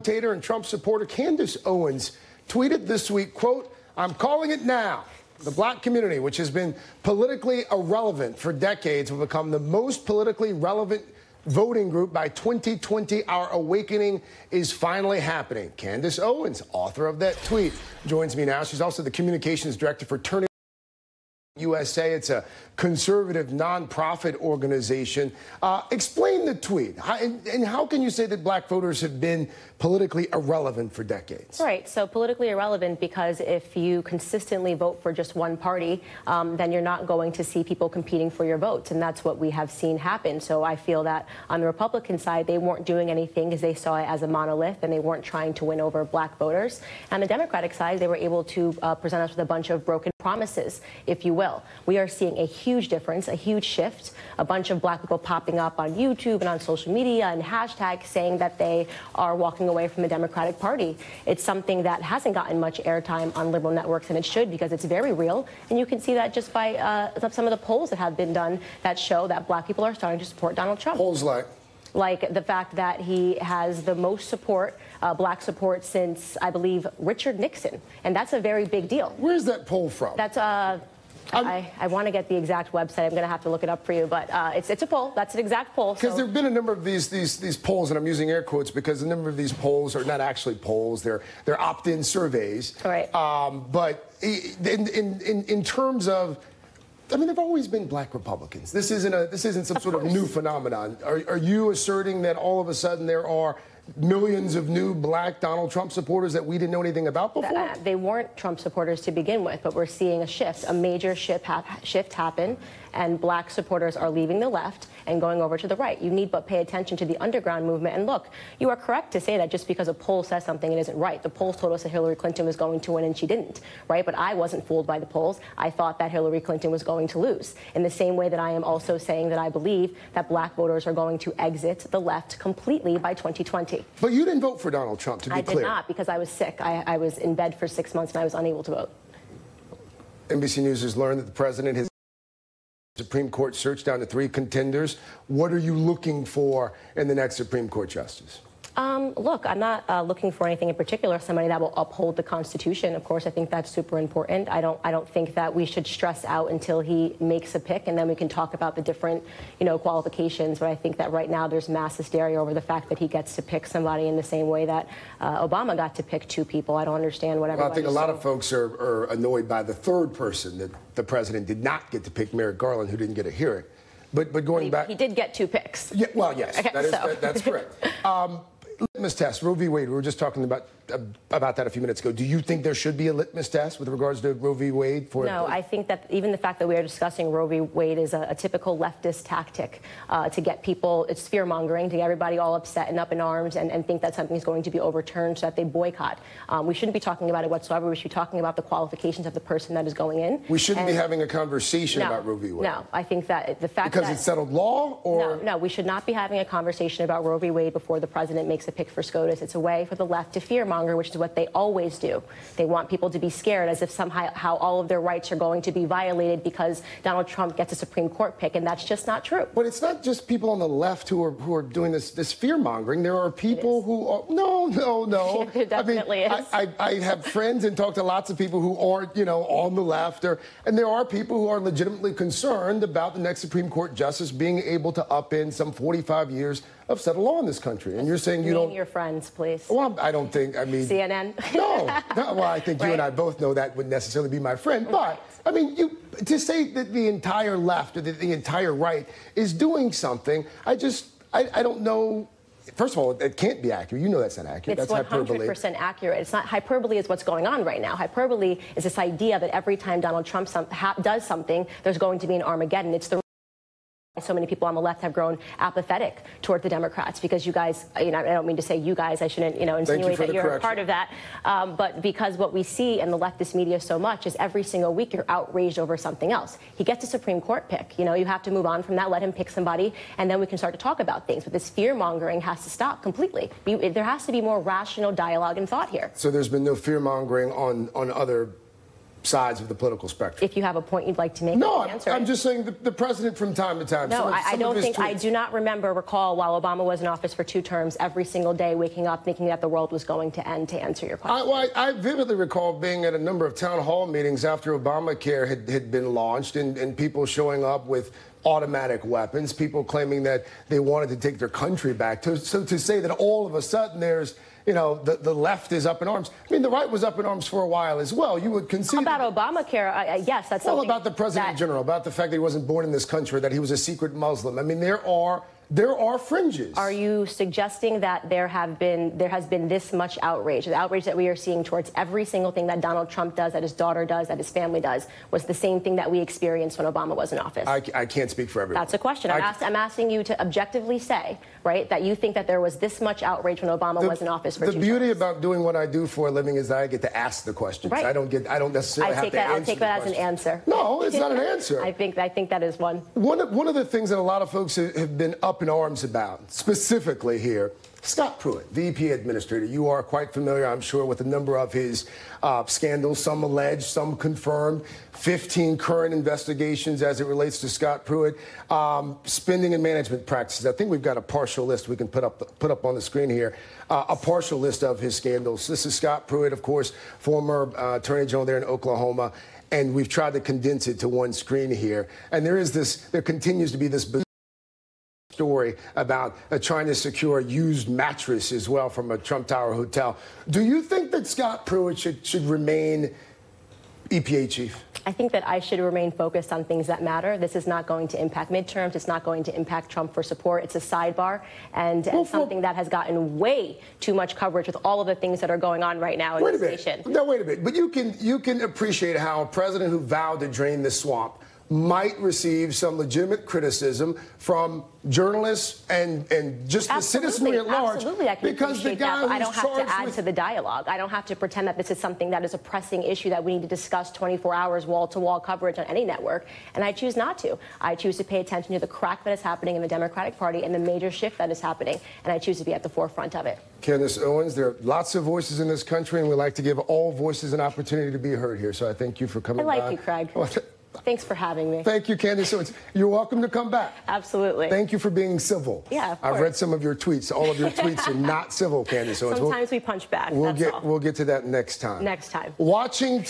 commentator and Trump supporter Candace Owens tweeted this week, quote, "I'm calling it now. The black community, which has been politically irrelevant for decades, will become the most politically relevant voting group by 2020. Our awakening is finally happening." Candace Owens, author of that tweet, joins me now. She's also the communications director for Turning USA. It's a conservative nonprofit organization. Explain the tweet. And how can you say that black voters have been politically irrelevant for decades? Right. So politically irrelevant because if you consistently vote for just one party, then you're not going to see people competing for your votes. And that's what we have seen happen. So I feel that on the Republican side, they weren't doing anything because they saw it as a monolith and they weren't trying to win over black voters. On the Democratic side, they were able to present us with a bunch of broken promises, if you will. We are seeing a huge difference, a huge shift, a bunch of black people popping up on YouTube and on social media and hashtags saying that they are walking away from the Democratic Party. It's something that hasn't gotten much airtime on liberal networks, and it should, because it's very real. And you can see that just by some of the polls that have been done that show that black people are starting to support Donald Trump. Polls like the fact that he has the most support, black support, since, I believe, Richard Nixon. And that's a very big deal. Where's that poll from? That's I want to get the exact website. I'm going to have to look it up for you, but it's a poll. That's an exact poll. Because there have been a number of these polls, and I'm using air quotes because a number of these polls are not actually polls. They're opt-in surveys. All right. But in terms of, I mean, there've always been black Republicans. This isn't some sort of new phenomenon. Are you asserting that all of a sudden there are millions of new black Donald Trump supporters that we didn't know anything about before? They weren't Trump supporters to begin with, but we're seeing a shift, a major shift happen, and black supporters are leaving the left and going over to the right. You need but pay attention to the underground movement. And look, you are correct to say that just because a poll says something, it isn't right. The polls told us that Hillary Clinton was going to win, and she didn't, right? But I wasn't fooled by the polls. I thought that Hillary Clinton was going to lose. In the same way that I am also saying that I believe that black voters are going to exit the left completely by 2020. But you didn't vote for Donald Trump, to be clear. I did not, because I was sick. I was in bed for 6 months and I was unable to vote. NBC News has learned that the president has Supreme Court search down to 3 contenders. What are you looking for in the next Supreme Court justice? Look, I'm not looking for anything in particular. Somebody that will uphold the Constitution. Of course, I think that's super important. I don't think that we should stress out until he makes a pick, and then we can talk about the different, qualifications. But I think that right now there's mass hysteria over the fact that he gets to pick somebody in the same way that Obama got to pick 2 people. I don't understand what everybody. Well, I think a lot of folks are annoyed by the 3rd person that the president did not get to pick, Merrick Garland, who didn't get a hearing. But going back, he did get 2 picks. Yeah, well, yes, okay, that's correct. Litmus test, Roe v. Wade. We were just talking about that a few minutes ago. Do you think there should be a litmus test with regards to Roe v. Wade? No, I think that even the fact that we are discussing Roe v. Wade is a typical leftist tactic to get people, it's fear-mongering, to get everybody all upset and up in arms and think that something is going to be overturned so that they boycott. We shouldn't be talking about it whatsoever. We should be talking about the qualifications of the person that is going in. We shouldn't be having a conversation about Roe v. Wade. No, I think that the fact because it's settled law, or no, we should not be having a conversation about Roe v. Wade before the president makes a pick for SCOTUS. It's a way for the left to fear-monger, which is what they always do. They want people to be scared, as if somehow all of their rights are going to be violated because Donald Trump gets a Supreme Court pick, and that's just not true. But it's not just people on the left who are doing this fear-mongering. There are people who are, no. There definitely is. I have friends and talk to lots of people who aren't, on the left, and there are people who are legitimately concerned about the next Supreme Court justice being able to upend some 45 years of settled law in this country. And you're saying you don't... Name your friends, please. Well, I don't think, CNN? No, well, I think you and I both know that wouldn't necessarily be my friend. But, to say that the entire left or the entire right is doing something, I don't know. First of all, it can't be accurate. You know that's not accurate. It's that's 100% accurate. It's not hyperbole is what's going on right now. Hyperbole is this idea that every time Donald Trump does something, there's going to be an Armageddon. It's the so many people on the left have grown apathetic toward the Democrats because you guys, I don't mean to say you guys, I shouldn't, insinuate that you're a part of that. But because what we see in the leftist media so much is every single week you're outraged over something else. He gets a Supreme Court pick. You have to move on from that, let him pick somebody, and then we can start to talk about things. But this fear-mongering has to stop completely. There has to be more rational dialogue and thought here. So there's been no fear-mongering on other sides of the political spectrum. If you have a point you'd like to make, no, answer I'm it. just saying the president from time to time. No, I don't think, I tweets. do not recall while Obama was in office for 2 terms, every single day waking up thinking that the world was going to end, to answer your question. I vividly recall being at a number of town hall meetings after Obamacare had been launched and people showing up with automatic weapons, people claiming that they wanted to take their country back. So to say that all of a sudden there's, you know, the left is up in arms. I mean, the right was up in arms for a while as well. You would concede. About Obamacare, yes, that's all something. About the president in general, about the fact that he wasn't born in this country, that he was a secret Muslim. I mean, there are fringes. Are you suggesting that there has been this much outrage? The outrage that we are seeing towards every single thing that Donald Trump does, that his daughter does, that his family does, was the same thing that we experienced when Obama was in office? I can't speak for everyone. That's a question. I'm asking you to objectively say, right, that you think that there was this much outrage when Obama was in office for 2 terms. The beauty about doing what I do for a living is that I get to ask the questions. Right. I don't necessarily have to answer. I'll take that as an answer. No, it's not an answer. I think that is one. One of the things that a lot of folks have been up in arms about, specifically here, Scott Pruitt, the EPA administrator. You are quite familiar, I'm sure, with a number of his scandals, some alleged, some confirmed, 15 current investigations as it relates to Scott Pruitt, spending and management practices. I think we've got a partial list we can put up on the screen here, a partial list of his scandals. This is Scott Pruitt, of course, former attorney general there in Oklahoma, and we've tried to condense it to one screen here. And there continues to be this story about trying to secure a used mattress as well from a Trump Tower hotel. Do you think that Scott Pruitt should remain EPA chief? I think that I should remain focused on things that matter. This is not going to impact midterms. It's not going to impact Trump for support. It's a sidebar and something that has gotten way too much coverage with all of the things that are going on right now in the nation. Now, wait a minute. But you can appreciate how a president who vowed to drain the swamp might receive some legitimate criticism from journalists and just the citizenry at large. Absolutely, I can because the appreciate guy that, but I don't have to add with to the dialogue. I don't have to pretend that this is something that is a pressing issue that we need to discuss 24 hours, wall-to-wall coverage on any network, and I choose not to. I choose to pay attention to the crack that is happening in the Democratic Party and the major shift that is happening, and I choose to be at the forefront of it. Candace Owens, there are lots of voices in this country, and we like to give all voices an opportunity to be heard here, so I thank you for coming by. I like you, Craig. Thanks for having me. Thank you, Candace. You're welcome to come back. Absolutely. Thank you for being civil. Yeah, of course. I've read some of your tweets. All of your tweets are not civil, Candace. Sometimes we punch back. We'll get to that next time. Next time. Watching